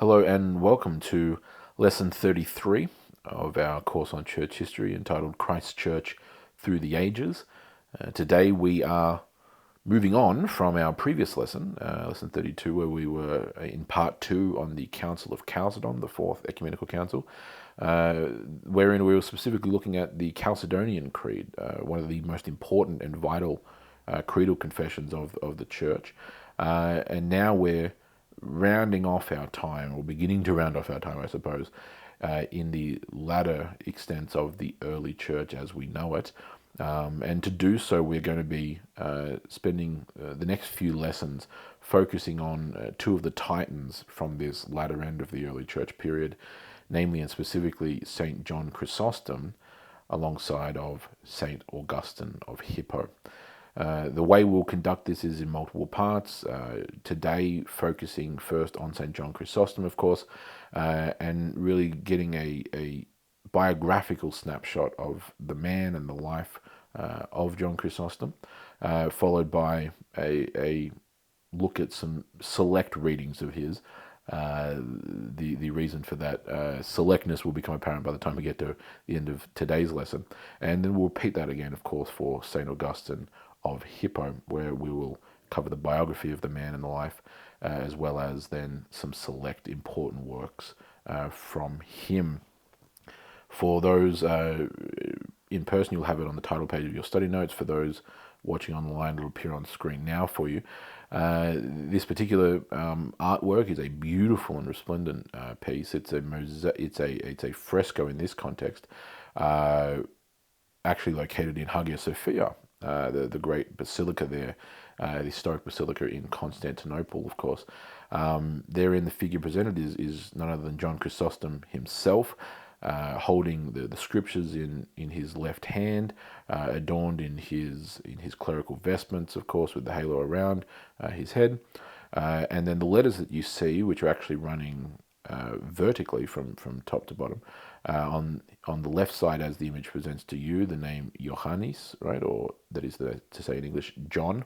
Hello and welcome to lesson 33 of our course on church history entitled Christ's Church Through the Ages. Today we are moving on from our previous lesson, lesson 32, where we were in part 2 on the Council of Chalcedon, the Fourth Ecumenical Council, wherein we were specifically looking at the Chalcedonian Creed, one of the most important and vital creedal confessions of the church. And now we're rounding off our time, or beginning to round off our time, I suppose, in the latter extents of the early church as we know it. And to do so, we're going to be spending the next few lessons focusing on two of the titans from this latter end of the early church period, namely and specifically St. John Chrysostom, alongside of St. Augustine of Hippo. The way we'll conduct this is in multiple parts. Today, focusing first on St. John Chrysostom, of course, and really getting a biographical snapshot of the man and the life of John Chrysostom, followed by a look at some select readings of his. The reason for that selectness will become apparent by the time we get to the end of today's lesson. And then we'll repeat that again, of course, for St. Augustine of Hippo, where we will cover the biography of the man and the life, as well as then some select important works from him. For those in person, you'll have it on the title page of your study notes. For those watching online, it'll appear on screen now for you. This particular artwork is a beautiful and resplendent piece. It's a fresco in this context, actually located in Hagia Sophia, the great basilica there, the historic basilica in Constantinople, of course. Therein, the figure presented is none other than John Chrysostom himself, holding the scriptures in his left hand, adorned in his clerical vestments, of course, with the halo around his head. And then the letters that you see, which are actually running vertically from top to bottom, on the left side, as the image presents to you, the name Johannes, right, or that is to say in English, John.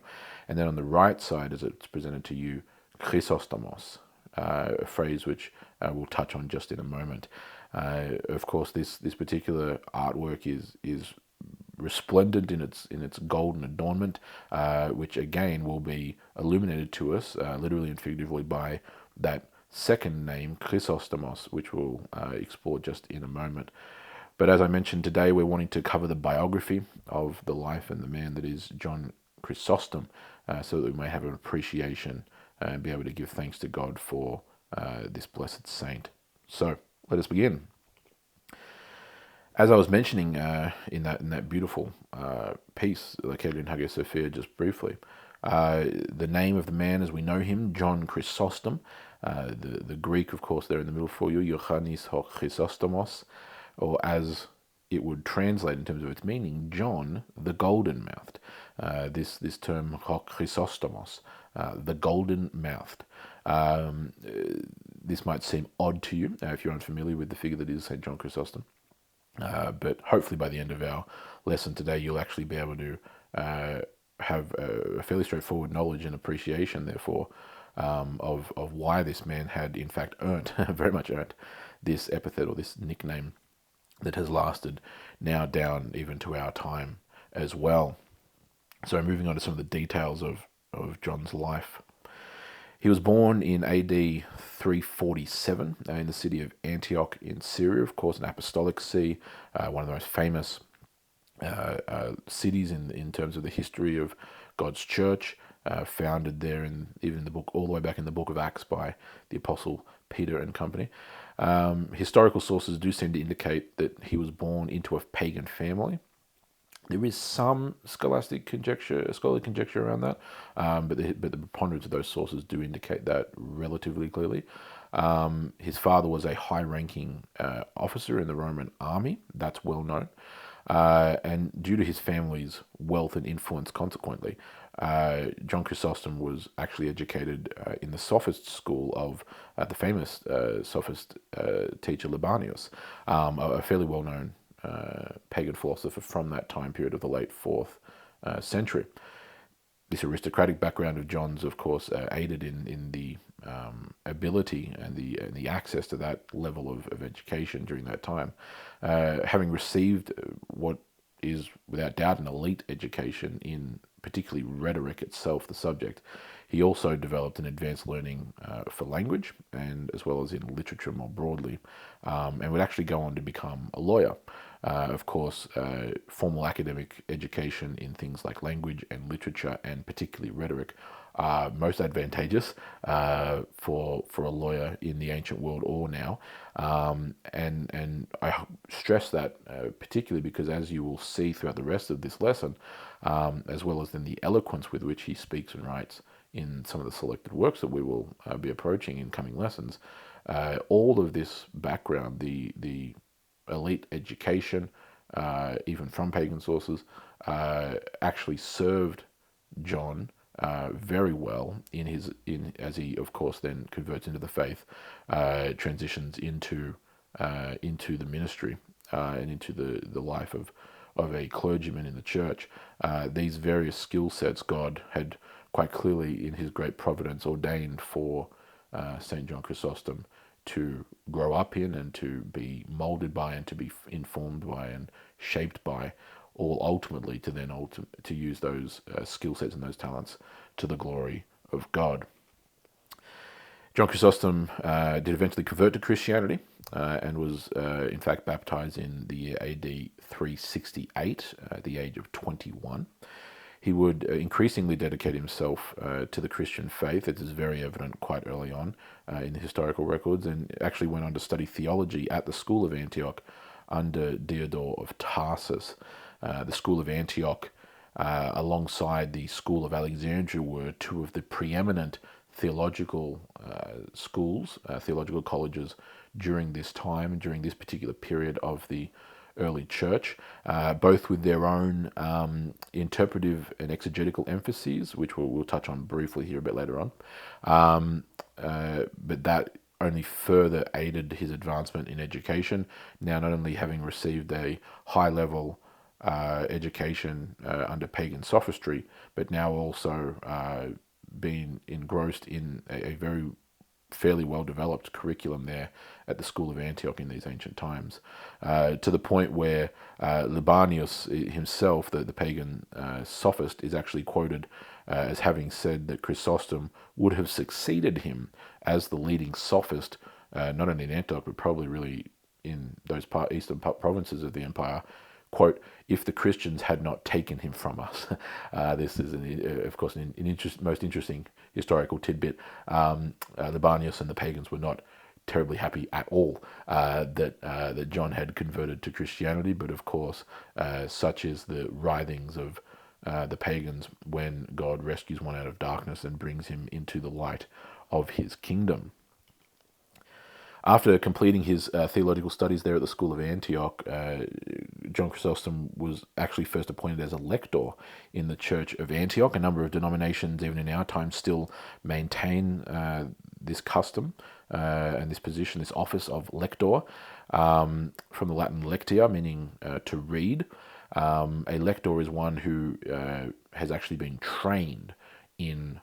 And then on the right side, as it's presented to you, Chrysostomos, a phrase which we'll touch on just in a moment. Of course, this particular artwork is resplendent in its golden adornment, which again will be illuminated to us, literally and figuratively, by that second name, Chrysostomos, which we'll explore just in a moment. But as I mentioned, today we're wanting to cover the biography of the life and the man that is John Chrysostom, so that we may have an appreciation and be able to give thanks to God for this blessed saint. So let us begin. As I was mentioning in that beautiful piece located in Hagia Sophia, just briefly, the name of the man as we know him, John Chrysostom, the Greek, of course, there in the middle for you, Ioannis ho Chrysostomos, or as it would translate in terms of its meaning, John the Golden-Mouthed. This term ho Chrysostomos, the Golden-Mouthed. This might seem odd to you if you're unfamiliar with the figure that is St. John Chrysostom. But hopefully by the end of our lesson today, you'll actually be able to have a fairly straightforward knowledge and appreciation, therefore, of why this man had in fact earned, very much earned, this epithet or this nickname that has lasted now down even to our time as well. So moving on to some of the details of John's life. He was born in AD 347 in the city of Antioch in Syria, of course, an apostolic see, one of the most famous cities in terms of the history of God's church, founded there even in the book, all the way back in the book of Acts by the apostle Peter and company. Historical sources do seem to indicate that he was born into a pagan family. There is some scholarly conjecture around that, but the preponderance of those sources do indicate that relatively clearly. His father was a high-ranking officer in the Roman army. That's well known. And due to his family's wealth and influence, consequently, John Chrysostom was actually educated in the sophist school of the famous sophist teacher Libanius, a fairly well-known pagan philosopher from that time period of the late 4th century. This aristocratic background of John's, of course, aided in the ability and the access to that level of education during that time. Having received what is without doubt an elite education in particularly rhetoric itself, the subject, he also developed an advanced learning for language and as well as in literature more broadly, and would actually go on to become a lawyer. Of course, formal academic education in things like language and literature and particularly rhetoric are most advantageous for a lawyer in the ancient world or now. And I stress that particularly because, as you will see throughout the rest of this lesson, as well as in the eloquence with which he speaks and writes in some of the selected works that we will be approaching in coming lessons, all of this background, the elite education, even from pagan sources, actually served John very well as he of course then converts into the faith, transitions into the ministry and into the life of a clergyman in the church. These various skill sets God had quite clearly in his great providence ordained for St. John Chrysostom to grow up in and to be molded by and to be informed by and shaped by, all ultimately to then to use those skill sets and those talents to the glory of God. John Chrysostom did eventually convert to Christianity and was in fact baptized in the year AD 368 at the age of 21. He would increasingly dedicate himself to the Christian faith. It is very evident quite early on in the historical records, and actually went on to study theology at the school of Antioch under Diodore of Tarsus. The school of Antioch, alongside the school of Alexandria, were two of the preeminent theological schools, theological colleges during this time, during this particular period of the early church, both with their own interpretive and exegetical emphases, which we'll touch on briefly here a bit later on. But that only further aided his advancement in education, now not only having received a high-level education under pagan sophistry, but now also being engrossed in a very fairly well-developed curriculum there at the school of Antioch in these ancient times, to the point where Libanius himself, the pagan sophist, is actually quoted as having said that Chrysostom would have succeeded him as the leading sophist, not only in Antioch, but probably really in those eastern provinces of the empire, quote, if the Christians had not taken him from us. This is, of course, an most interesting historical tidbit. Libanius and the pagans were not terribly happy at all that John had converted to Christianity, but of course, such is the writhings of the pagans when God rescues one out of darkness and brings him into the light of his kingdom. After completing his theological studies there at the school of Antioch, John Chrysostom was actually first appointed as a lector in the church of Antioch. A number of denominations, even in our time, still maintain this custom and this position, this office of lector, from the Latin lectia, meaning to read. A lector is one who has actually been trained in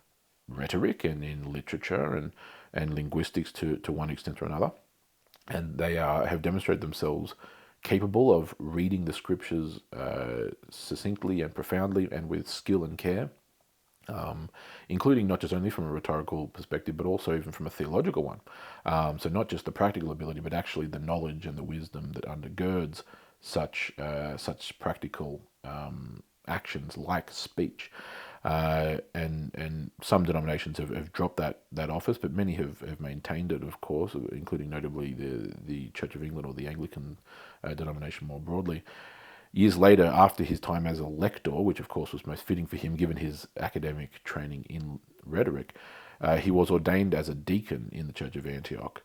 rhetoric and in literature and linguistics to one extent or another, and they have demonstrated themselves capable of reading the scriptures succinctly and profoundly and with skill and care, including not just only from a rhetorical perspective, but also even from a theological one. So not just the practical ability, but actually the knowledge and the wisdom that undergirds such practical actions like speech. And some denominations have dropped that office, but many have maintained it, of course, including notably the Church of England or the Anglican denomination more broadly. Years later, after his time as a lector, which of course was most fitting for him given his academic training in rhetoric, he was ordained as a deacon in the Church of Antioch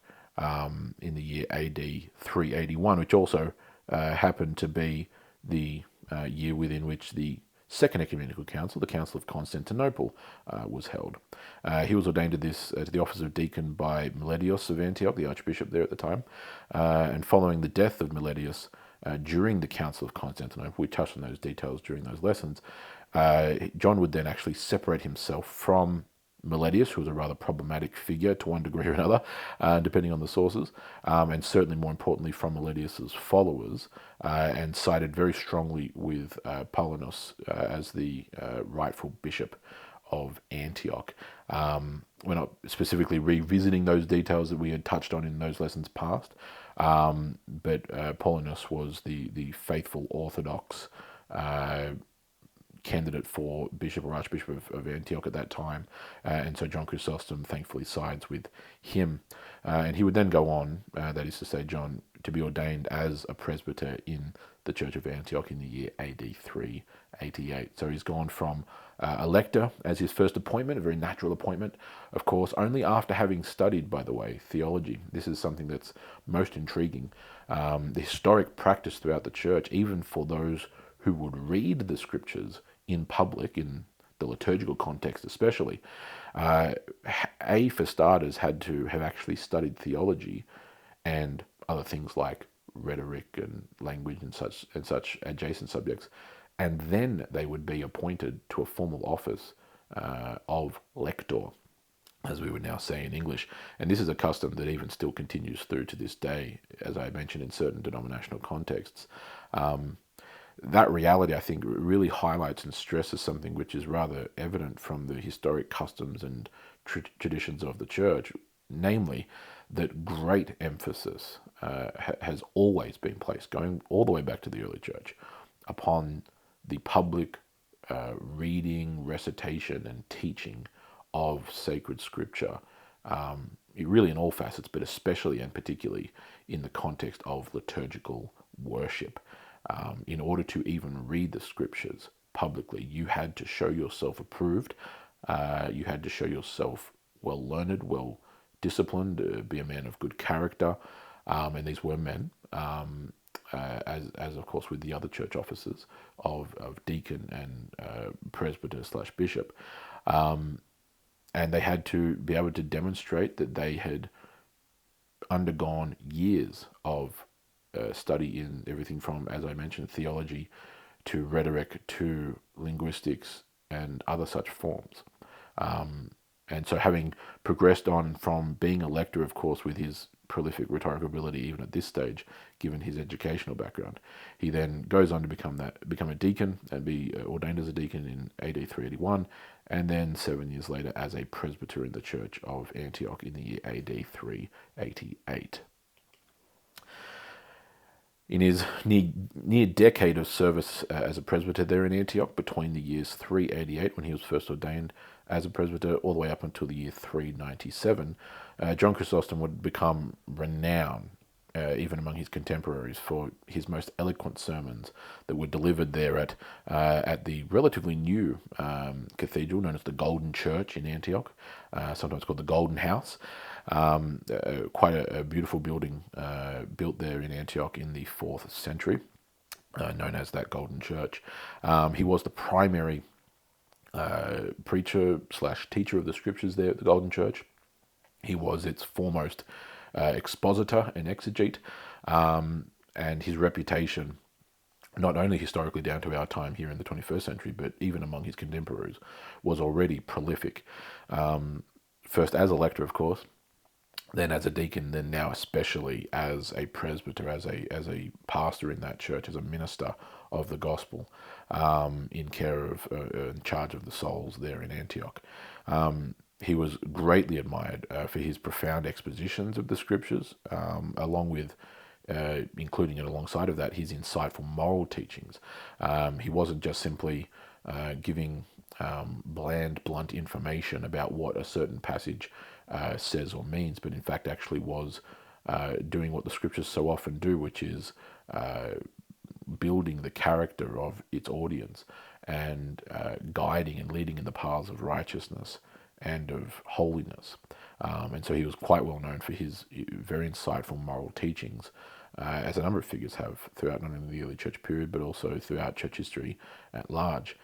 in the year AD 381, which also happened to be the year within which the Second Ecumenical Council, the Council of Constantinople, was held. He was ordained to the office of deacon by Meletius of Antioch, the archbishop there at the time, and following the death of Meletius during the Council of Constantinople, we touched on those details during those lessons, John would then actually separate himself from Meletius, who was a rather problematic figure to one degree or another, depending on the sources, and certainly more importantly from Meletius's followers, and sided very strongly with Paulinus as the rightful bishop of Antioch. We're not specifically revisiting those details that we had touched on in those lessons past, but Paulinus was the faithful Orthodox candidate for bishop or archbishop of Antioch at that time, and so John Chrysostom thankfully sides with him, and he would then go on, that is to say John, to be ordained as a presbyter in the Church of Antioch in the year AD 388. So he's gone from a lector as his first appointment, a very natural appointment, of course, only after having studied, by the way, theology. This is something that's most intriguing. The historic practice throughout the church, even for those who would read the scriptures in public, in the liturgical context especially, for starters, had to have actually studied theology and other things like rhetoric and language and such adjacent subjects, and then they would be appointed to a formal office of lector, as we would now say in English. And this is a custom that even still continues through to this day, as I mentioned, in certain denominational contexts. That reality, I think, really highlights and stresses something which is rather evident from the historic customs and traditions of the church, namely that great emphasis has always been placed, going all the way back to the early church, upon the public reading, recitation, and teaching of sacred scripture, really in all facets, but especially and particularly in the context of liturgical worship. In order to even read the scriptures publicly, you had to show yourself approved, you had to show yourself well learned, well disciplined, be a man of good character, and these were men, as of course with the other church offices of deacon and presbyter / bishop, and they had to be able to demonstrate that they had undergone years of study in everything from, as I mentioned, theology to rhetoric to linguistics and other such forms. And so having progressed on from being a lector, of course, with his prolific rhetorical ability even at this stage, given his educational background, he then goes on to become a deacon and be ordained as a deacon in AD 381, and then 7 years later as a presbyter in the Church of Antioch in the year AD 388. In his near decade of service as a presbyter there in Antioch, between the years 388, when he was first ordained as a presbyter, all the way up until the year 397, John Chrysostom would become renowned, even among his contemporaries, for his most eloquent sermons that were delivered there at the relatively new cathedral known as the Golden Church in Antioch, sometimes called the Golden House. Quite a beautiful building built there in Antioch in the 4th century, known as that Golden Church. He was the primary preacher / teacher of the scriptures there at the Golden Church. He was its foremost expositor and exegete, and his reputation, not only historically down to our time here in the 21st century, but even among his contemporaries, was already prolific. First as a lector, of course, then as a deacon, then now especially as a presbyter, as a pastor in that church, as a minister of the gospel, in care of, in charge of the souls there in Antioch. He was greatly admired for his profound expositions of the scriptures, along with, including it alongside of that, his insightful moral teachings. He wasn't just simply giving bland, blunt information about what a certain passage says or means, but in fact actually was doing what the scriptures so often do, which is building the character of its audience and guiding and leading in the paths of righteousness and of holiness. And so he was quite well known for his very insightful moral teachings, as a number of figures have throughout not only the early church period, but also throughout church history at large.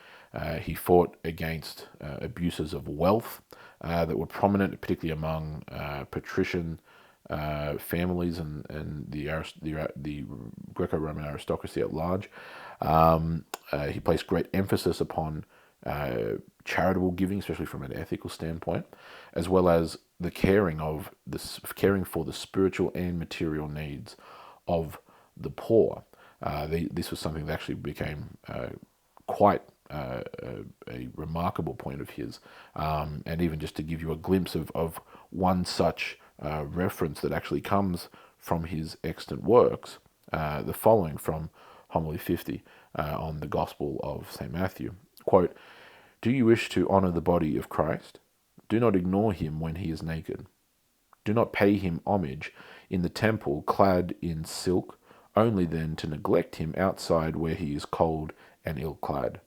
He fought against abuses of wealth that were prominent, particularly among patrician families and the Greco-Roman aristocracy at large. He placed great emphasis upon charitable giving, especially from an ethical standpoint, as well as the caring for the spiritual and material needs of the poor. This was something that actually became quite a remarkable point of his, and even just to give you a glimpse of one such reference that actually comes from his extant works, the following from Homily 50 on the Gospel of St. Matthew. Quote, "Do you wish to honor the body of Christ? Do not ignore him when he is naked. Do not pay him homage in the temple clad in silk, only then to neglect him outside where he is cold and ill-clad.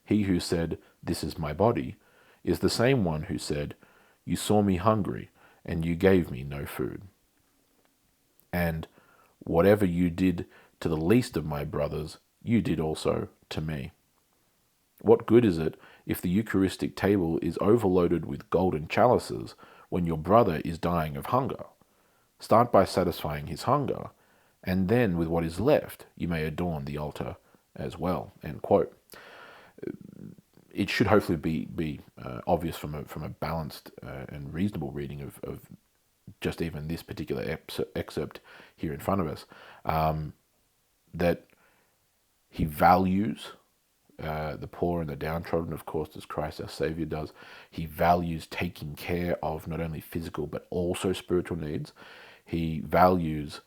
He who said, 'This is my body,' is the same one who said, 'You saw me hungry, and you gave me no food.' And whatever you did to the least of my brothers, you did also to me." What good is it if the Eucharistic table is overloaded with golden chalices when your brother is dying of hunger? Start by satisfying his hunger, and then with what is left you may adorn the altar as well. End quote. It should hopefully be obvious from a balanced and reasonable reading of just even this particular excerpt here in front of us, that he values the poor and the downtrodden, of course, as Christ our Savior does. He values taking care of not only physical but also spiritual needs. He values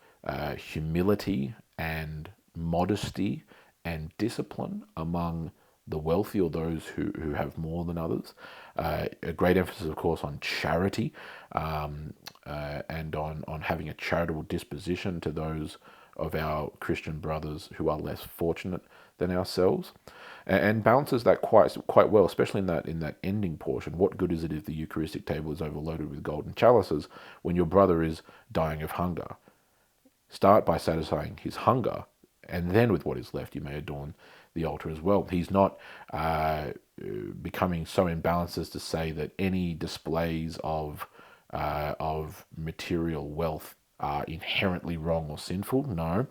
humility and modesty and discipline among the wealthy or those who have more than others. A great emphasis, of course, on charity and on having a charitable disposition to those of our Christian brothers who are less fortunate than ourselves, and balances that quite well, especially in that ending portion. What good is it if the Eucharistic table is overloaded with golden chalices when your brother is dying of hunger? Start by satisfying his hunger, and then with what is left you may adorn the altar as well. He's not becoming so imbalanced as to say that any displays of material wealth are inherently wrong or sinful. No.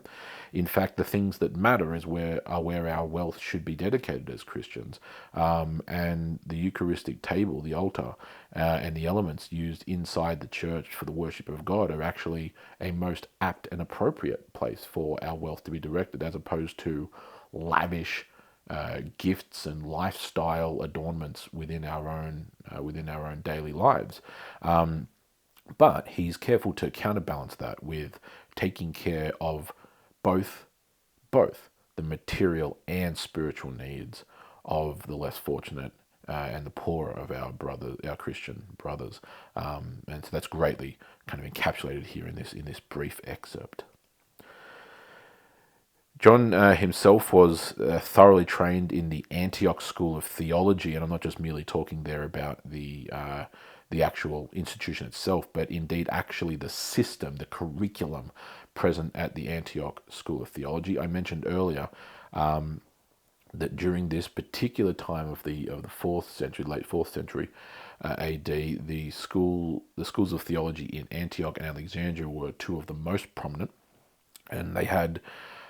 In fact, the things that matter are where our wealth should be dedicated as Christians. And the Eucharistic table, the altar, and the elements used inside the church for the worship of God are actually a most apt and appropriate place for our wealth to be directed, as opposed to lavish gifts and lifestyle adornments within our own daily lives. But he's careful to counterbalance that with taking care of both the material and spiritual needs of the less fortunate and the poorer of our Christian brothers, and so that's greatly kind of encapsulated here in this brief excerpt. John himself was thoroughly trained in the Antioch School of Theology, and I'm not just merely talking there about the actual institution itself, but indeed actually the system, the curriculum present at the Antioch School of Theology. I mentioned earlier that during this particular time of the 4th century, late 4th century AD, the schools of theology in Antioch and Alexandria were two of the most prominent, and they had,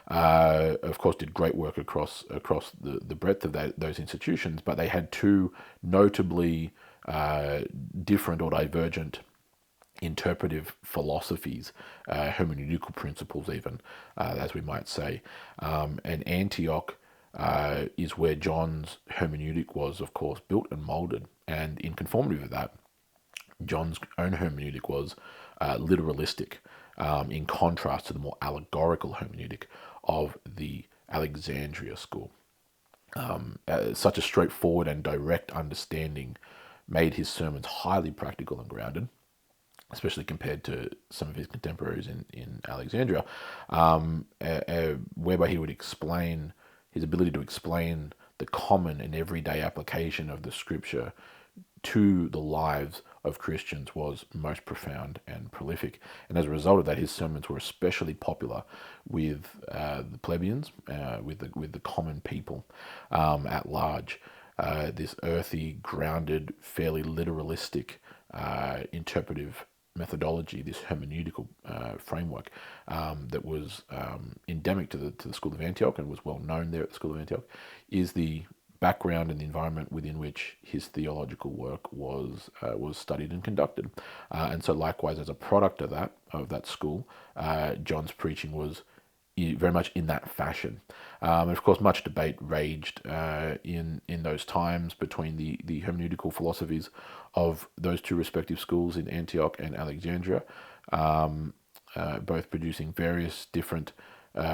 of course, did great work across the breadth of those institutions, but they had two notably different or divergent interpretive philosophies, hermeneutical principles even, as we might say. And Antioch is where John's hermeneutic was, of course, built and molded. And in conformity with that, John's own hermeneutic was literalistic, in contrast to the more allegorical hermeneutic of the Alexandria school. Such a straightforward and direct understanding made his sermons highly practical and grounded, especially compared to some of his contemporaries in Alexandria, whereby he would explain his ability to explain the common and everyday application of the scripture to the lives of Christians was most profound and prolific. And as a result of that, his sermons were especially popular with the plebeians, with the common people at large. This earthy, grounded, fairly literalistic interpretive methodology, this hermeneutical framework that was endemic to the School of Antioch and was well known there at the School of Antioch, is the background and the environment within which his theological work was studied and conducted. And so likewise, as a product of that school, John's preaching was very much in that fashion. And of course, much debate raged in those times between the hermeneutical philosophies of those two respective schools in Antioch and Alexandria, both producing various different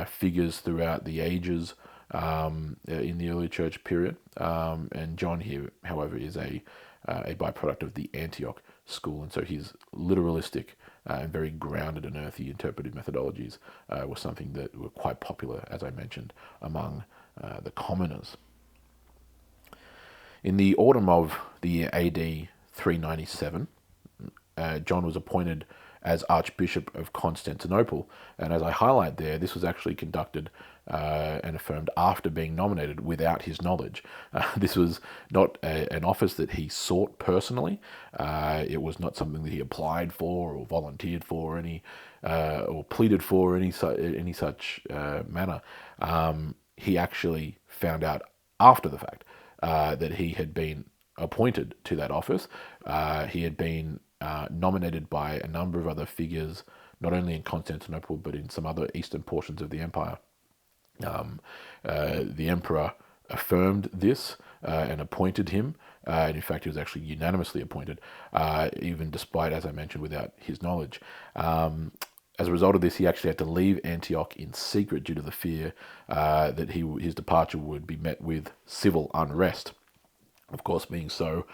figures throughout the ages in the early church period. And John here, however, is a byproduct of the Antioch school, and so his literalistic and very grounded and earthy interpretive methodologies were something that were quite popular, as I mentioned, among the commoners. In the autumn of the year AD 397, John was appointed as Archbishop of Constantinople, and as I highlight there, this was actually conducted and affirmed after being nominated without his knowledge. This was not an office that he sought personally. It was not something that he applied for or volunteered for or pleaded for any such manner. He actually found out after the fact that he had been appointed to that office. He had been nominated by a number of other figures, not only in Constantinople but in some other eastern portions of the empire. The emperor affirmed this and appointed him. And in fact, he was actually unanimously appointed, even despite, as I mentioned, without his knowledge. As a result of this, he actually had to leave Antioch in secret due to the fear that his departure would be met with civil unrest. Of course, being so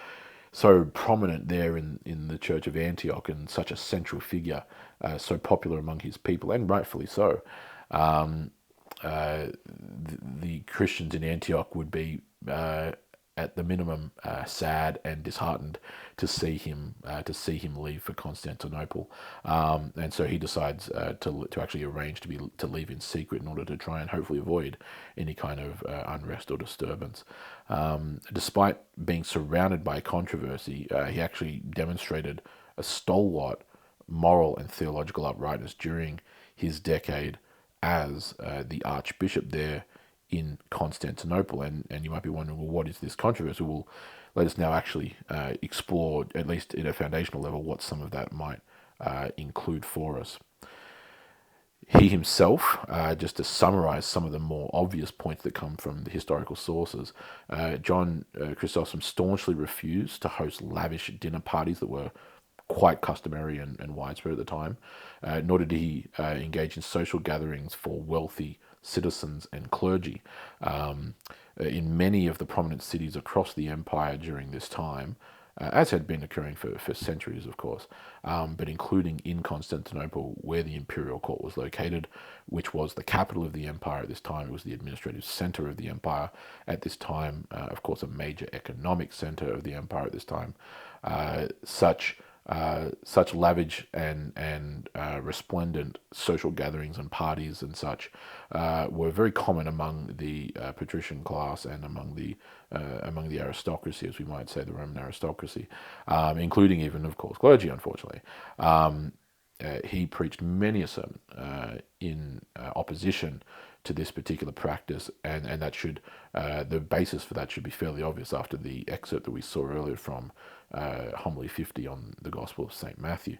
prominent there in the Church of Antioch and such a central figure, so popular among his people, and rightfully so. The Christians in Antioch would be, at the minimum, sad and disheartened to see him leave for Constantinople, and so he decides to actually arrange to leave in secret in order to try and hopefully avoid any kind of unrest or disturbance. Despite being surrounded by controversy, he actually demonstrated a stalwart moral and theological uprightness during his decade as the archbishop there in Constantinople. And you might be wondering, well, what is this controversy? Well, let us now actually explore, at least at a foundational level, what some of that might include for us. He himself, just to summarize some of the more obvious points that come from the historical sources, John Chrysostom staunchly refused to host lavish dinner parties that were quite customary and widespread at the time, nor did he engage in social gatherings for wealthy citizens and clergy. In many of the prominent cities across the empire during this time, as had been occurring for centuries, of course, but including in Constantinople, where the imperial court was located, which was the capital of the empire at this time. It was the administrative center of the empire at this time, of course, a major economic center of the empire at this time. Such lavish and resplendent social gatherings and parties and such were very common among the patrician class and among the aristocracy, as we might say, the Roman aristocracy, including even, of course, clergy, unfortunately. He preached many a sermon in opposition to this particular practice, and that should the basis for that should be fairly obvious after the excerpt that we saw earlier from Homily 50 on the Gospel of St. Matthew.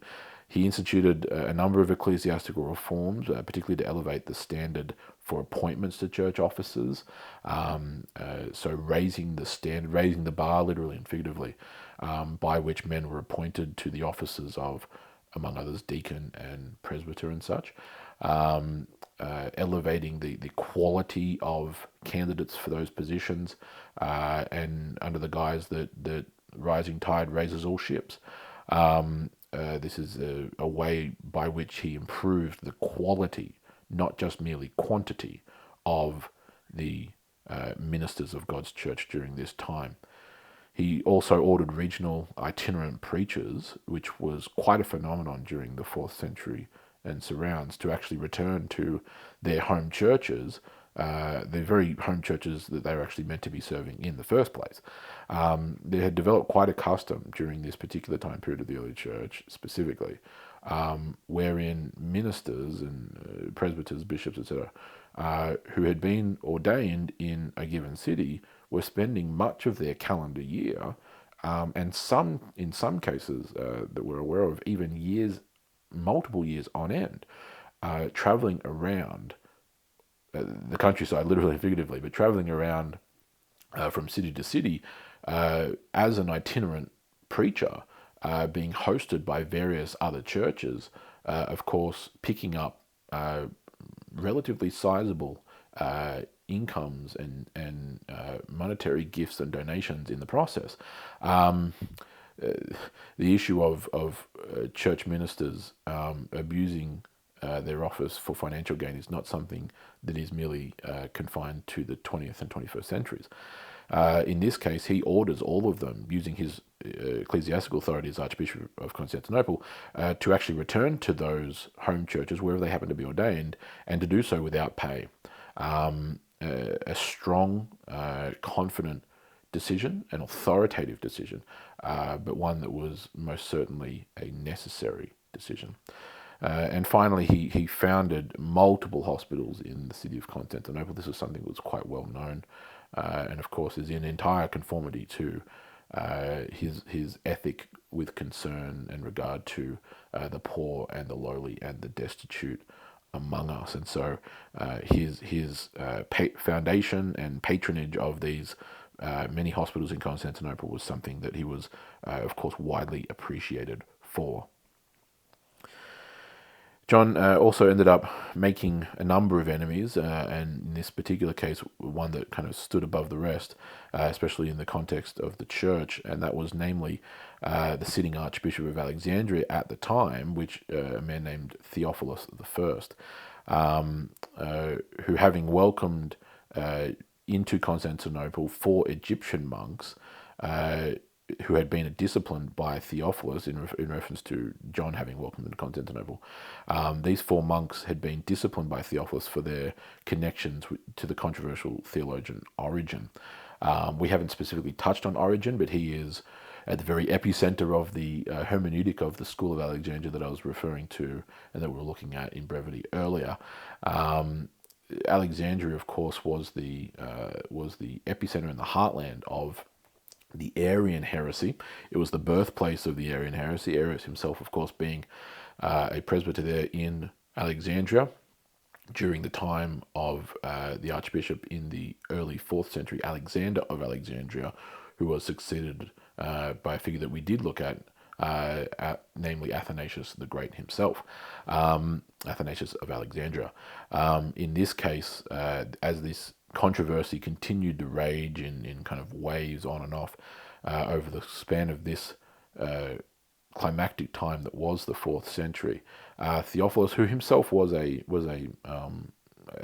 He instituted a number of ecclesiastical reforms, particularly to elevate the standard for appointments to church offices, so raising the bar, literally and figuratively, by which men were appointed to the offices of, among others, deacon and presbyter and such. Elevating the quality of candidates for those positions, and under the guise that rising tide raises all ships. This is a way by which he improved the quality, not just merely quantity, of the ministers of God's church during this time. He also ordered regional itinerant preachers, which was quite a phenomenon during the 4th century and surrounds, to actually return to their home churches, the very home churches that they were actually meant to be serving in the first place. They had developed quite a custom during this particular time period of the early church, specifically, wherein ministers and presbyters, bishops, etc., who had been ordained in a given city were spending much of their calendar year, and in some cases that we're aware of, even years, multiple years on end, traveling around the countryside, literally and figuratively, but traveling around from city to city as an itinerant preacher, being hosted by various other churches, of course, picking up relatively sizable incomes and monetary gifts and donations in the process. The issue of church ministers abusing their office for financial gain is not something that is merely confined to the 20th and 21st centuries. In this case, he orders all of them, using his ecclesiastical authority as Archbishop of Constantinople, to actually return to those home churches wherever they happen to be ordained, and to do so without pay. A strong, confident decision, an authoritative decision, but one that was most certainly a necessary decision. And finally, he founded multiple hospitals in the city of Constantinople. This is something that was quite well known, and of course is in entire conformity to his ethic with concern and regard to the poor and the lowly and the destitute among us. And so his foundation and patronage of these many hospitals in Constantinople was something that he was, of course, widely appreciated for. John also ended up making a number of enemies, and in this particular case, one that kind of stood above the rest, especially in the context of the church, and that was namely the sitting Archbishop of Alexandria at the time, which a man named Theophilus I, who, having welcomed into Constantinople 4 Egyptian monks, who had been disciplined by Theophilus in reference to John having welcomed them to Constantinople. These 4 monks had been disciplined by Theophilus for their connections to the controversial theologian Origen. We haven't specifically touched on Origen, but he is at the very epicenter of the hermeneutic of the School of Alexandria that I was referring to and that we were looking at in brevity earlier. Alexandria, of course, was the epicenter and the heartland of the Arian heresy. It was the birthplace of the Arian heresy, Arius himself, of course, being a presbyter there in Alexandria during the time of the archbishop in the early 4th century, Alexander of Alexandria, who was succeeded by a figure that we did look at, namely Athanasius the Great himself, Athanasius of Alexandria. In this case, as this controversy continued to rage in kind of waves on and off over the span of this climactic time that was the 4th century, Theophilus, who himself was a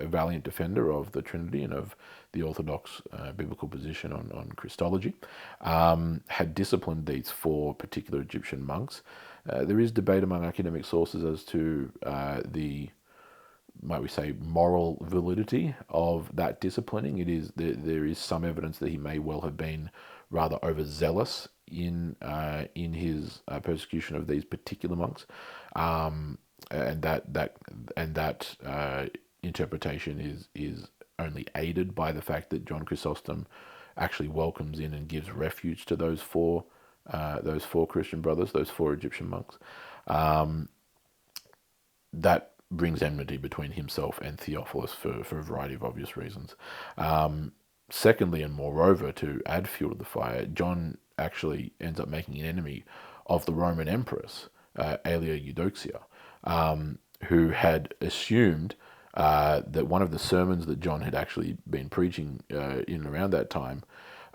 valiant defender of the Trinity and of the Orthodox biblical position on Christology, had disciplined these 4 particular Egyptian monks. There is debate among academic sources as to the, might we say, moral validity of that disciplining. There is some evidence that he may well have been rather overzealous in his persecution of these particular monks, and that interpretation is only aided by the fact that John Chrysostom actually welcomes in and gives refuge to those four Christian brothers, those 4 Egyptian monks. That brings enmity between himself and Theophilus for a variety of obvious reasons. Secondly, and moreover, to add fuel to the fire, John actually ends up making an enemy of the Roman empress, Aelia Eudoxia, who had assumed that one of the sermons that John had actually been preaching in and around that time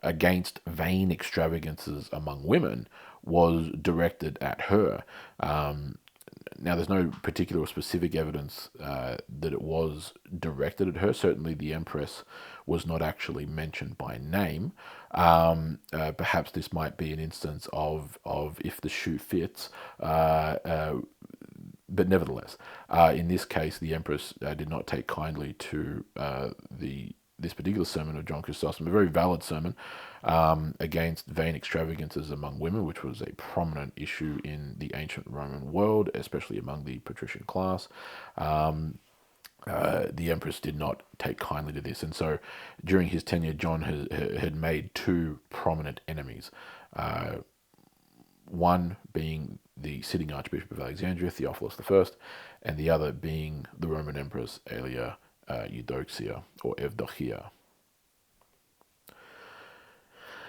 against vain extravagances among women was directed at her. Now, there's no particular or specific evidence that it was directed at her. Certainly, the Empress was not actually mentioned by name. Perhaps this might be an instance of if the shoe fits. But nevertheless, in this case, the Empress did not take kindly to this particular sermon of John Chrysostom, a very valid sermon against vain extravagances among women, which was a prominent issue in the ancient Roman world, especially among the patrician class. the empress did not take kindly to this. And so during his tenure, John had made two prominent enemies. One being the sitting Archbishop of Alexandria, Theophilus I, and the other being the Roman Empress Aelia Eudoxia, or Evdokia.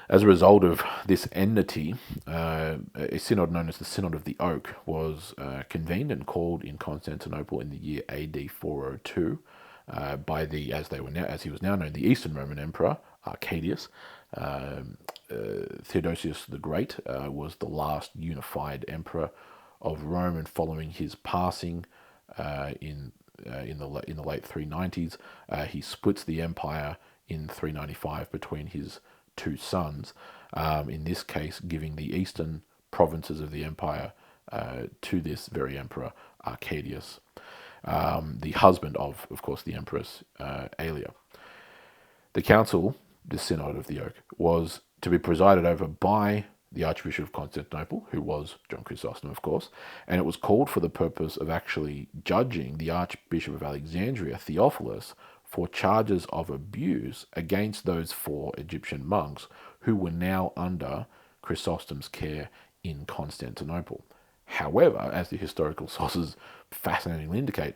As a result of this enmity, a synod known as the Synod of the Oak was convened and called in Constantinople in the year AD 402 by as he was now known, the Eastern Roman Emperor Arcadius. Theodosius the Great was the last unified emperor of Rome, and following his passing in the late 390s, he splits the empire in 395 between his two sons, in this case giving the eastern provinces of the empire to this very emperor Arcadius, the husband of course, the Empress Aelia. The council, the Synod of the Oak, was to be presided over by the Archbishop of Constantinople, who was John Chrysostom, of course, and it was called for the purpose of actually judging the Archbishop of Alexandria, Theophilus, for charges of abuse against those 4 Egyptian monks who were now under Chrysostom's care in Constantinople. However, as the historical sources fascinatingly indicate,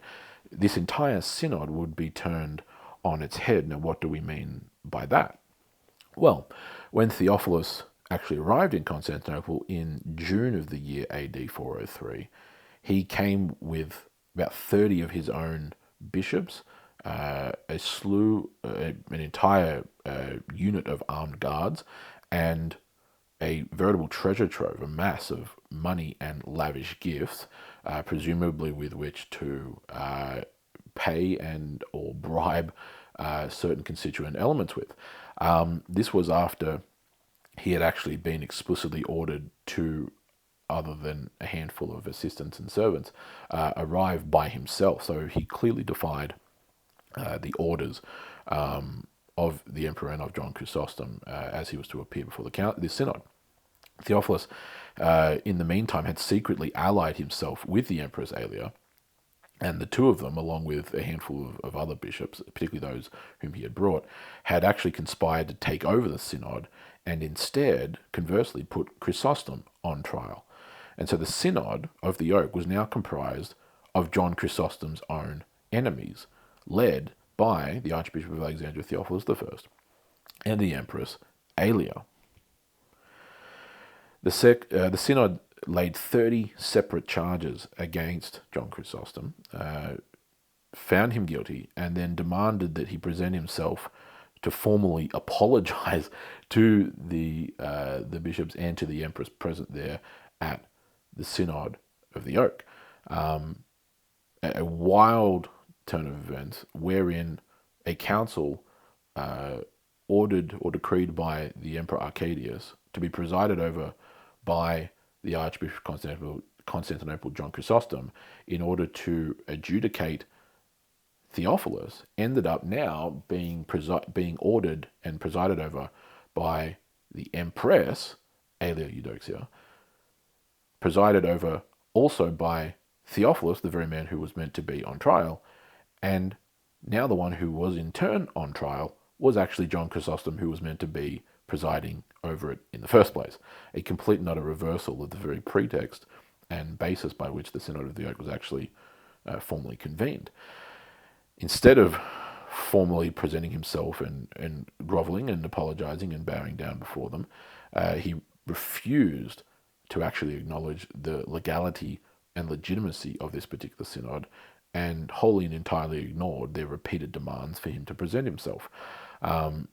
this entire synod would be turned on its head. Now, what do we mean by that? Well, when Theophilus actually arrived in Constantinople in June of the year AD 403, he came with about 30 of his own bishops, an entire unit of armed guards, and a veritable treasure trove, a mass of money and lavish gifts, presumably with which to pay and or bribe certain constituent elements with. This was after he had actually been explicitly ordered to, other than a handful of assistants and servants, arrive by himself. So he clearly defied the orders of the emperor and of John Chrysostom as he was to appear before the synod. Theophilus, in the meantime, had secretly allied himself with the Empress Aelia, and the two of them, along with a handful of other bishops, particularly those whom he had brought, had actually conspired to take over the synod and instead, conversely, put Chrysostom on trial. And so the Synod of the Oak was now comprised of John Chrysostom's own enemies, led by the Archbishop of Alexandria, Theophilus I, and the Empress Aelia. The Synod laid 30 separate charges against John Chrysostom, found him guilty, and then demanded that he present himself to formally apologize to the bishops and to the empress present there at the Synod of the Oak. A wild turn of events wherein a council ordered or decreed by the Emperor Arcadius to be presided over by the Archbishop of Constantinople, John Chrysostom, in order to adjudicate Theophilus, ended up now being ordered and presided over by the Empress Aelia Eudoxia, presided over also by Theophilus, the very man who was meant to be on trial, and now the one who was in turn on trial was actually John Chrysostom, who was meant to be presiding over it in the first place. A complete and utter reversal of the very pretext and basis by which the Synod of the Oak was actually formally convened. Instead of formally presenting himself and groveling and apologizing and bowing down before them, he refused to actually acknowledge the legality and legitimacy of this particular synod, and wholly and entirely ignored their repeated demands for him to present himself.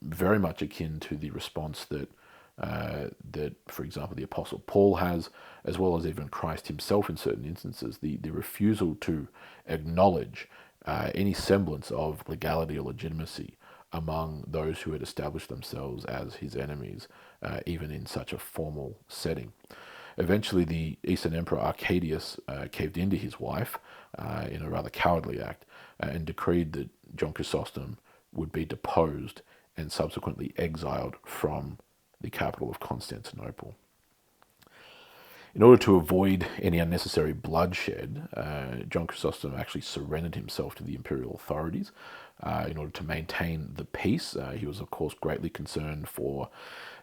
Very much akin to the response that, for example, the Apostle Paul has, as well as even Christ himself in certain instances, the refusal to acknowledge any semblance of legality or legitimacy among those who had established themselves as his enemies, even in such a formal setting. Eventually, the Eastern Emperor Arcadius caved into his wife in a rather cowardly act and decreed that John Chrysostom would be deposed and subsequently exiled from the capital of Constantinople. In order to avoid any unnecessary bloodshed, John Chrysostom actually surrendered himself to the imperial authorities in order to maintain the peace. He was, of course, greatly concerned for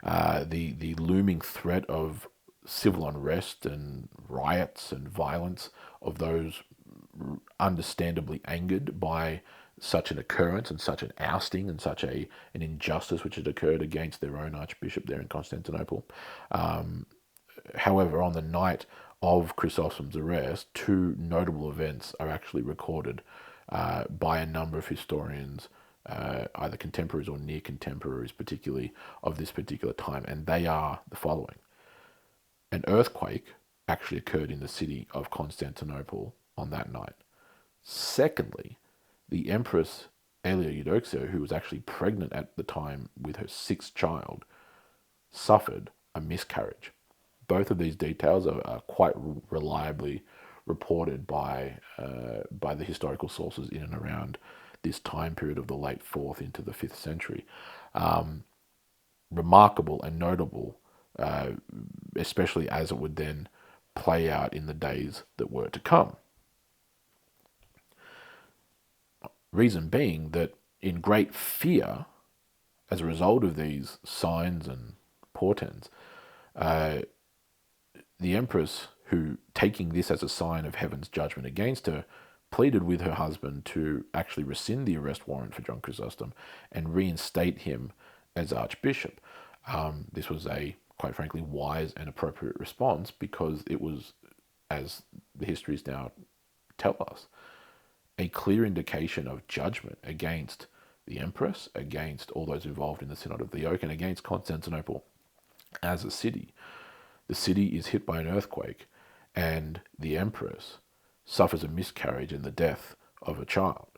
the looming threat of civil unrest and riots and violence of those understandably angered by such an occurrence and such an ousting and such an injustice which had occurred against their own archbishop there in Constantinople. However, on the night of Chrysostom's arrest, two notable events are actually recorded by a number of historians, either contemporaries or near contemporaries, particularly of this particular time, and they are the following. An earthquake actually occurred in the city of Constantinople on that night. Secondly, the Empress Aelia Eudoxia, who was actually pregnant at the time with her sixth child, suffered a miscarriage. Both of these details are quite reliably reported by the historical sources in and around this time period of the late 4th into the 5th century. Remarkable and notable, especially as it would then play out in the days that were to come. Reason being that in great fear, as a result of these signs and portents, the Empress, who, taking this as a sign of heaven's judgment against her, pleaded with her husband to actually rescind the arrest warrant for John Chrysostom and reinstate him as archbishop. This was a, quite frankly, wise and appropriate response, because it was, as the histories now tell us, a clear indication of judgment against the Empress, against all those involved in the Synod of the Oak, and against Constantinople as a city. The city is hit by an earthquake, and the Empress suffers a miscarriage and the death of a child.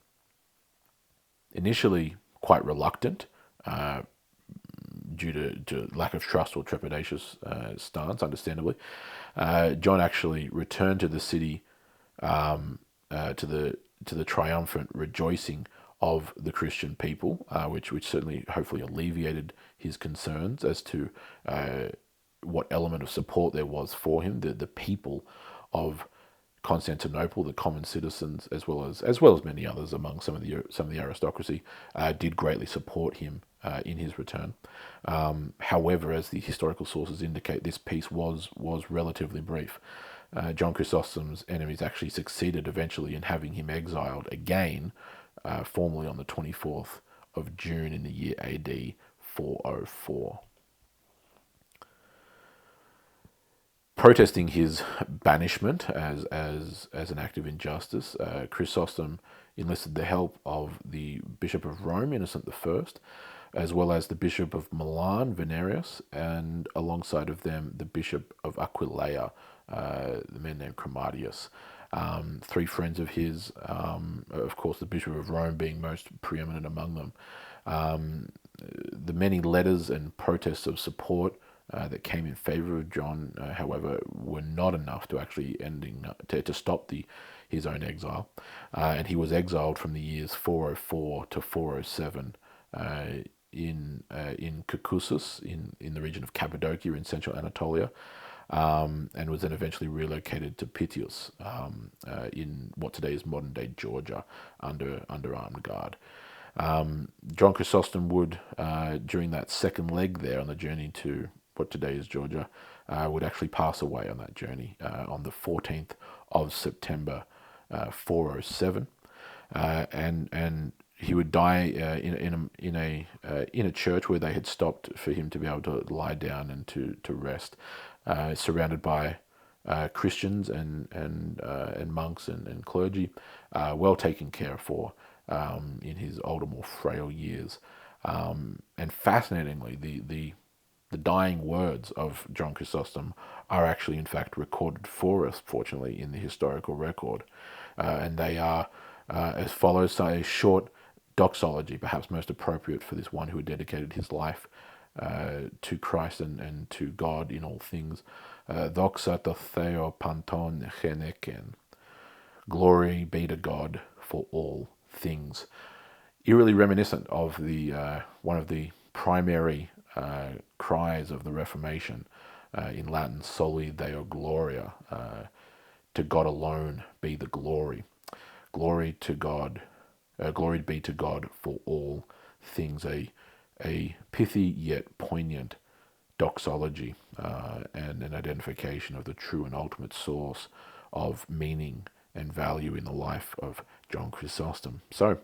Initially quite reluctant, due to lack of trust or trepidatious stance, understandably, John actually returned to the city, to the triumphant rejoicing of the Christian people, which certainly hopefully alleviated his concerns as to what element of support there was for him. The people of Constantinople, the common citizens, as well as many others among some of the aristocracy, did greatly support him in his return. However, as the historical sources indicate, this peace was relatively brief. John Chrysostom's enemies actually succeeded eventually in having him exiled again, formally on the 24th of June in the year AD 404. Protesting his banishment as an act of injustice, Chrysostom enlisted the help of the Bishop of Rome, Innocent I, as well as the Bishop of Milan, Venerius, and alongside of them the Bishop of Aquileia, the man named Chromatius. Three friends of his, of course the Bishop of Rome being most preeminent among them. The many letters and protests of support that came in favour of John, however, were not enough to actually to stop his own exile, and he was exiled from the years 404 to 407 in Caucasus, in the region of Cappadocia in central Anatolia, and was then eventually relocated to Piteus, in what today is modern day Georgia, under armed guard. John Chrysostom would, during that second leg there on the journey to what today is Georgia, would actually pass away on that journey on the 14th of September 407, and he would die in a church where they had stopped for him to be able to lie down and to rest, surrounded by Christians and monks and clergy, well taken care for in his older, more frail years. And fascinatingly, the dying words of John Chrysostom are actually, in fact, recorded for us, fortunately, in the historical record. And they are as follows: a short doxology, perhaps most appropriate for this one who had dedicated his life to Christ and to God in all things. Doxa to Theo Panton Geneken. Glory be to God for all things. Eerily reminiscent of the one of the primary cries of the Reformation, in Latin, soli Deo gloria. To God alone be the glory. Glory to God, glory be to God for all things. A pithy yet poignant doxology and an identification of the true and ultimate source of meaning and value in the life of John Chrysostom. So,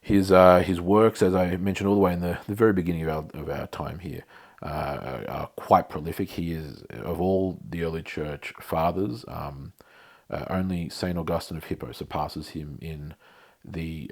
his works, as I mentioned all the way in the very beginning of our time here, are quite prolific. He is, of all the early church fathers, only St. Augustine of Hippo surpasses him in the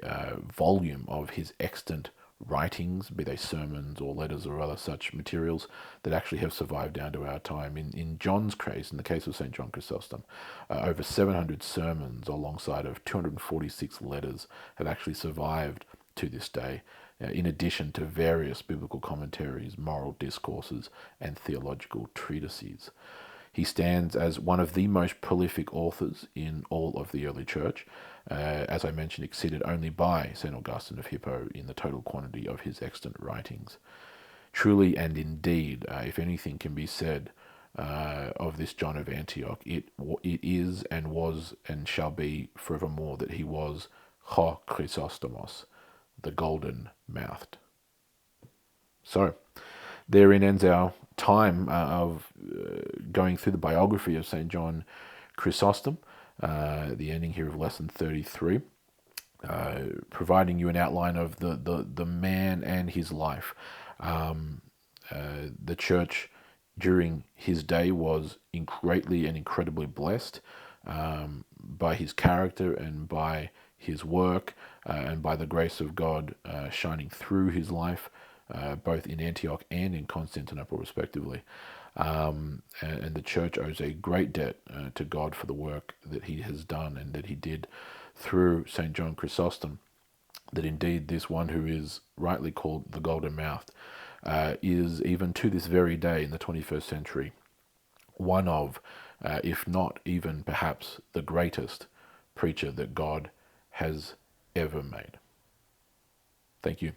volume of his extant writings, be they sermons or letters or other such materials that actually have survived down to our time. In John's case, in the case of St. John Chrysostom, over 700 sermons alongside of 246 letters have actually survived to this day, in addition to various biblical commentaries, moral discourses, and theological treatises. He stands as one of the most prolific authors in all of the early church, as I mentioned, exceeded only by St. Augustine of Hippo in the total quantity of his extant writings. Truly and indeed, if anything can be said of this John of Antioch, it is and was and shall be forevermore that he was Ho Chrysostomos, the golden-mouthed. So, therein ends our time of going through the biography of St. John Chrysostom, the ending here of lesson 33, providing you an outline of the man and his life. The church during his day was greatly and incredibly blessed by his character and by his work and by the grace of God shining through his life, both in Antioch and in Constantinople, respectively. And the church owes a great debt to God for the work that he has done and that he did through St. John Chrysostom, that indeed this one who is rightly called the Golden Mouthed is, even to this very day in the 21st century, one of, if not even perhaps the greatest preacher that God has ever made. Thank you.